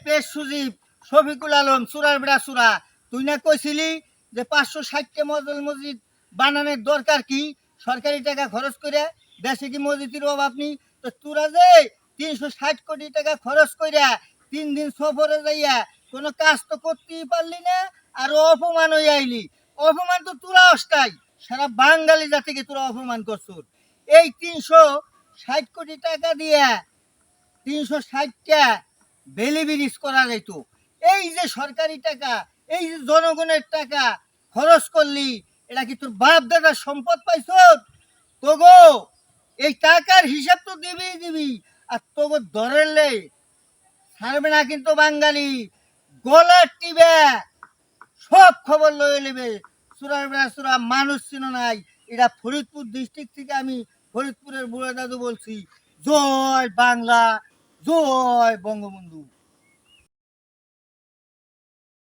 পেশ সুজিব শফিকুল আলম সুরার বেড়া সুরা, তুই না কইছিলি যে 560টা মডেল মসজিদ বানানোর দরকার কি, সরকারি টাকা খরচ করে দেশে কি মসজিদের অভাব নেই? তো তোরা যে 360 কোটি টাকা খরচ কইরা 3 দিন সফরে যাইয়া কোনো কাজ তো করতেই পারলি না, আর অপমান হয়ে আইলি। অপমান তো তোরা অষ্টাই, সারা বাঙালি জাতিকে তোরা অপমান করছ। এই 360 কোটি টাকা দিয়া 360টা বেলি ব্রিজ করা যাইত। এই যে সরকারি টাকা, এই যে জনগণের টাকা খরচ করলি, এটা কি তোর বাপ দাদার সম্পদ পাইছ? তোগো এই টাকার হিসাব তো দিবি, আর তোগো ধরলে ছাড়বে না কিন্তু বাঙালি। গলার টিবে সব খবর লয়ে নেবে। সুরার বেড়া সুরা মানুষ ছিল নাই। এটা ফরিদপুর ডিস্ট্রিক্ট থেকে আমি ফরিদপুরের বুড়া দাদু বলছি। জয় বাংলা, জয় বঙ্গবন্ধু।